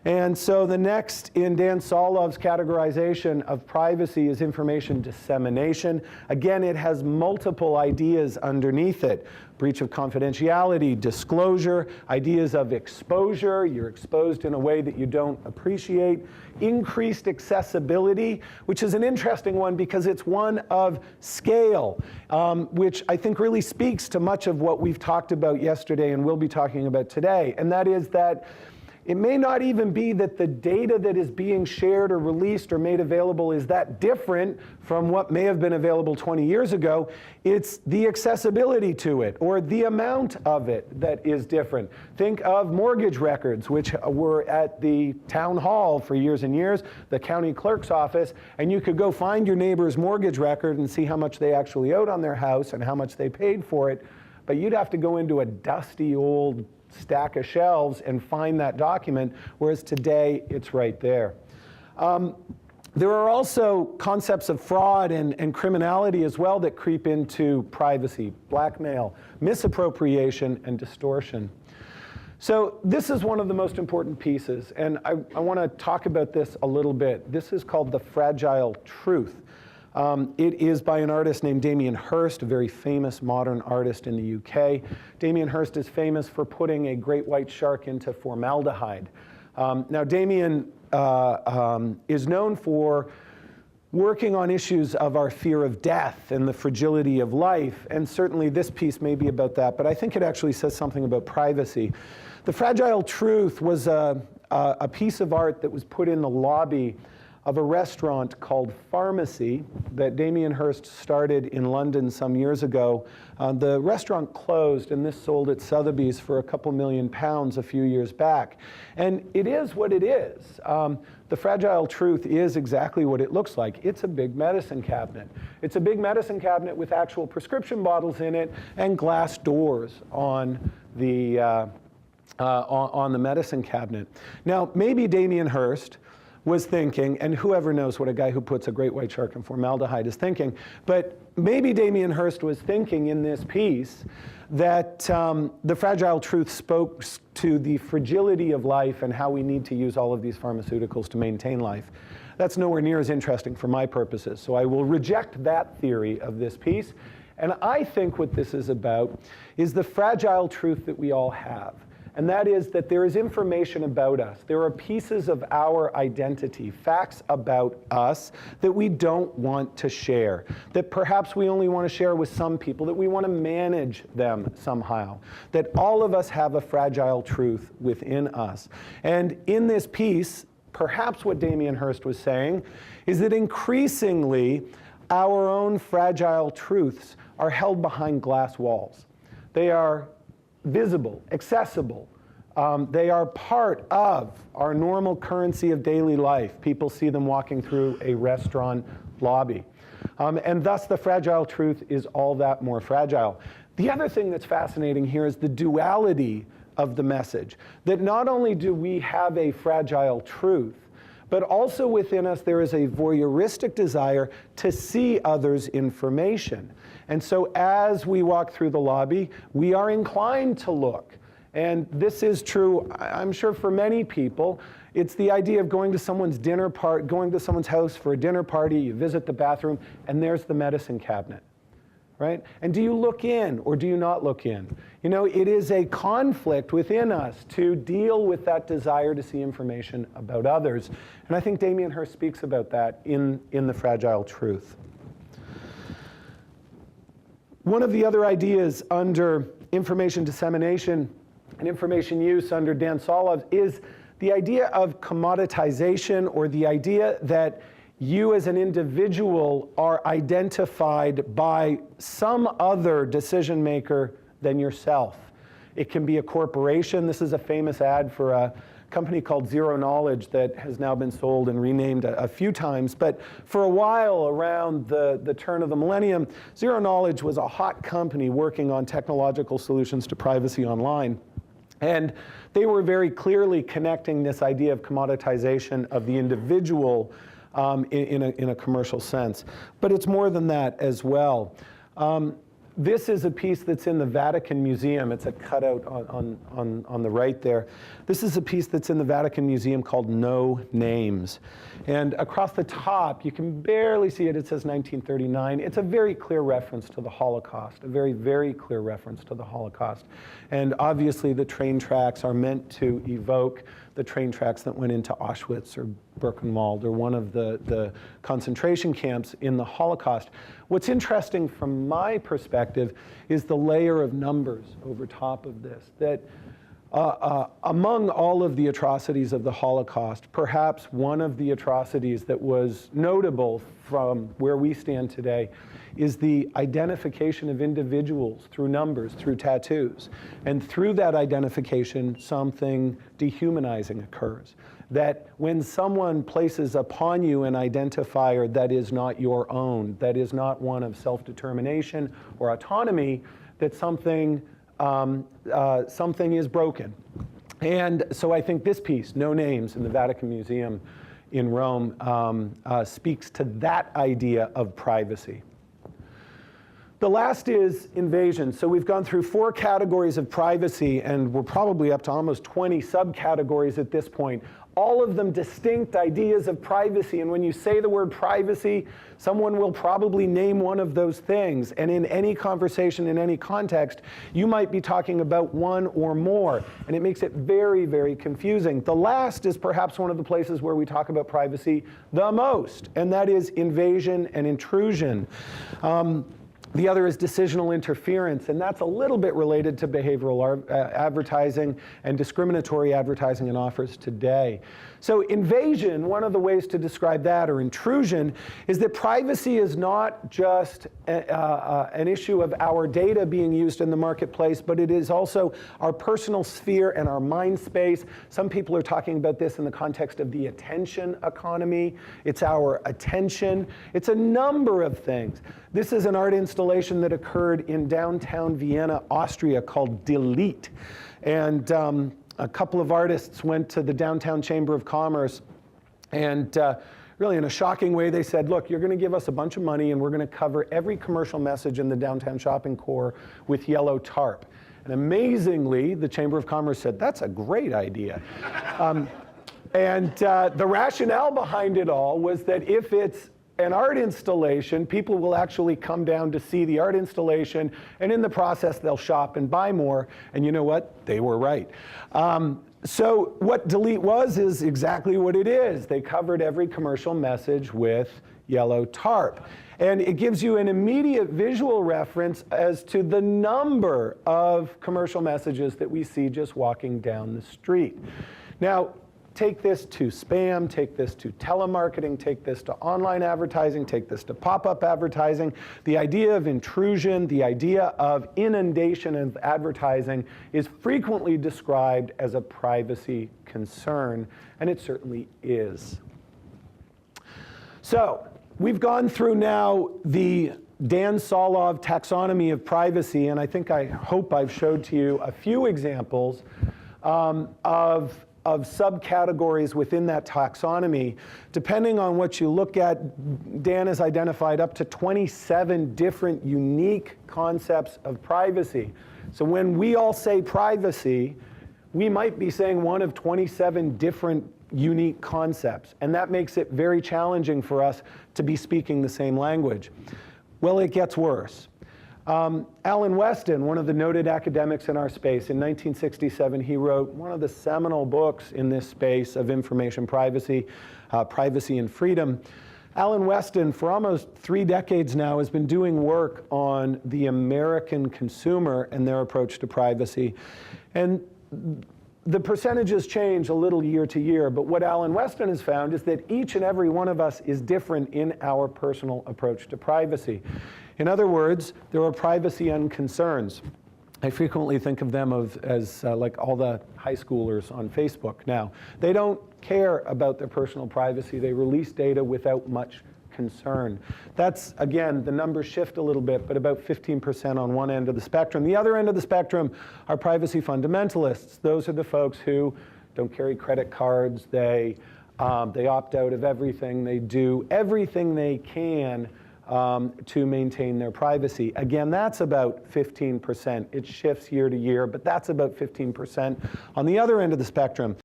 And so the next in Dan Solov's categorization of privacy is information dissemination. Again, it has multiple ideas underneath it. Breach of confidentiality, disclosure, ideas of exposure, you're exposed in a way that you don't appreciate, increased accessibility, which is an interesting one because it's one of scale, which I think really speaks to much of what we've talked about yesterday and will be talking about today, and that is that it may not even be that the data that is being shared or released or made available is that different from what may have been available 20 years ago. It's the accessibility to it or the amount of it that is different. Think of mortgage records, which were at the town hall for years and years, the county clerk's office, and you could go find your neighbor's mortgage record and see how much they actually owed on their house and how much they paid for it. But you'd have to go into a dusty old stack of shelves and find that document, whereas today it's right there. There are also concepts of fraud and criminality as well that creep into privacy, blackmail, misappropriation, and distortion. So this is one of the most important pieces, and I want to talk about this a little bit. This is called the fragile truth. It is by an artist named Damien Hirst, a very famous modern artist in the UK. Damien Hirst is famous for putting a great white shark into formaldehyde. Now, Damien is known for working on issues of our fear of death and the fragility of life, and certainly this piece may be about that, but I think it actually says something about privacy. The fragile truth was a piece of art that was put in the lobby of a restaurant called Pharmacy that Damien Hirst started in London some years ago. The restaurant closed, and this sold at Sotheby's for a couple £1 million a few years back. And it is what it is. The fragile truth is exactly what it looks like. It's a big medicine cabinet. It's a big medicine cabinet with actual prescription bottles in it and glass doors on the medicine cabinet. Now, maybe Damien Hirst was thinking, and whoever knows what a guy who puts a great white shark in formaldehyde is thinking, but maybe Damien Hirst was thinking in this piece that the fragile truth spoke to the fragility of life and how we need to use all of these pharmaceuticals to maintain life. That's nowhere near as interesting for my purposes, so I will reject that theory of this piece. And I think what this is about is the fragile truth that we all have. And that is that there is information about us. There are pieces of our identity, facts about us that we don't want to share, that perhaps we only want to share with some people, that we want to manage them somehow, that all of us have a fragile truth within us. And in this piece, perhaps what Damien Hirst was saying is that increasingly our own fragile truths are held behind glass walls. They are visible, accessible. They are part of our normal currency of daily life. People see them walking through a restaurant lobby. And thus the fragile truth is all that more fragile. The other thing that's fascinating here is the duality of the message. That not only do we have a fragile truth, but also within us there is a voyeuristic desire to see others' information. And so as we walk through the lobby, we are inclined to look. And this is true, I'm sure, for many people. It's the idea of going to someone's going to someone's house for a dinner party, you visit the bathroom, and there's the medicine cabinet, right? And do you look in or do you not look in? You know, it is a conflict within us to deal with that desire to see information about others. And I think Damien Hirst speaks about that in The Fragile Truth. One of the other ideas under information dissemination and information use under Dan Solov is the idea of commoditization, or the idea that you as an individual are identified by some other decision maker than yourself. It can be a corporation. This is a famous ad for a company called Zero Knowledge that has now been sold and renamed a few times. But for a while, around the turn of the millennium, Zero Knowledge was a hot company working on technological solutions to privacy online. And they were very clearly connecting this idea of commoditization of the individual in a commercial sense. But it's more than that as well. This is a piece that's in the Vatican Museum. It's a cutout on the right there. This is a piece that's in the Vatican Museum called No Names. And across the top, you can barely see it. It says 1939. It's a very clear reference to the Holocaust, a very, very clear reference to the Holocaust. And obviously, the train tracks are meant to evoke the train tracks that went into Auschwitz or Birkenwald or one of the concentration camps in the Holocaust. What's interesting from my perspective is the layer of numbers over top of this, that among all of the atrocities of the Holocaust, perhaps one of the atrocities that was notable from where we stand today is the identification of individuals through numbers, through tattoos. And through that identification, something dehumanizing occurs. That when someone places upon you an identifier that is not your own, that is not one of self-determination or autonomy, that something is broken. And so I think this piece, No Names, in the Vatican Museum in Rome, speaks to that idea of privacy. The last is invasion. So we've gone through 4 categories of privacy, and we're probably up to almost 20 subcategories at this point. All of them distinct ideas of privacy. And when you say the word privacy, someone will probably name one of those things. And in any conversation, in any context, you might be talking about one or more. And it makes it very, very confusing. The last is perhaps one of the places where we talk about privacy the most, and that is invasion and intrusion. The other is decisional interference, and that's a little bit related to behavioral advertising and discriminatory advertising and offers today. So invasion, one of the ways to describe that, or intrusion, is that privacy is not just an issue of our data being used in the marketplace, but it is also our personal sphere and our mind space. Some people are talking about this in the context of the attention economy. It's our attention. It's a number of things. This is an art installation that occurred in downtown Vienna, Austria, called Delete. And a couple of artists went to the downtown Chamber of Commerce, and really in a shocking way, they said, look, you're going to give us a bunch of money, and we're going to cover every commercial message in the downtown shopping core with yellow tarp. And amazingly, the Chamber of Commerce said, that's a great idea. And the rationale behind it all was that if it's an art installation, people will actually come down to see the art installation, and in the process, they'll shop and buy more. And you know what? They were right. So what Delete was is exactly what it is. They covered every commercial message with yellow tarp. And it gives you an immediate visual reference as to the number of commercial messages that we see just walking down the street. Now, take this to spam, take this to telemarketing, take this to online advertising, take this to pop-up advertising. The idea of intrusion, the idea of inundation of advertising is frequently described as a privacy concern, and it certainly is. So, we've gone through now the Dan Solove taxonomy of privacy, and I hope I've showed to you a few examples of subcategories within that taxonomy. Depending on what you look at, Dan has identified up to 27 different unique concepts of privacy. So when we all say privacy, we might be saying one of 27 different unique concepts, and that makes it very challenging for us to be speaking the same language. Well, it gets worse. Alan Weston, one of the noted academics in our space, in 1967, he wrote one of the seminal books in this space of information privacy, Privacy and Freedom. Alan Weston, for almost 3 decades now, has been doing work on the American consumer and their approach to privacy. And the percentages change a little year to year, but what Alan Weston has found is that each and every one of us is different in our personal approach to privacy. In other words, there are privacy unconcerns. I frequently think of them as like all the high schoolers on Facebook now. They don't care about their personal privacy. They release data without much concern. That's, again, the numbers shift a little bit, but about 15% on one end of the spectrum. The other end of the spectrum are privacy fundamentalists. Those are the folks who don't carry credit cards. They opt out of everything. They do everything they can to maintain their privacy. Again, that's about 15%. It shifts year to year, but that's about 15%. On the other end of the spectrum,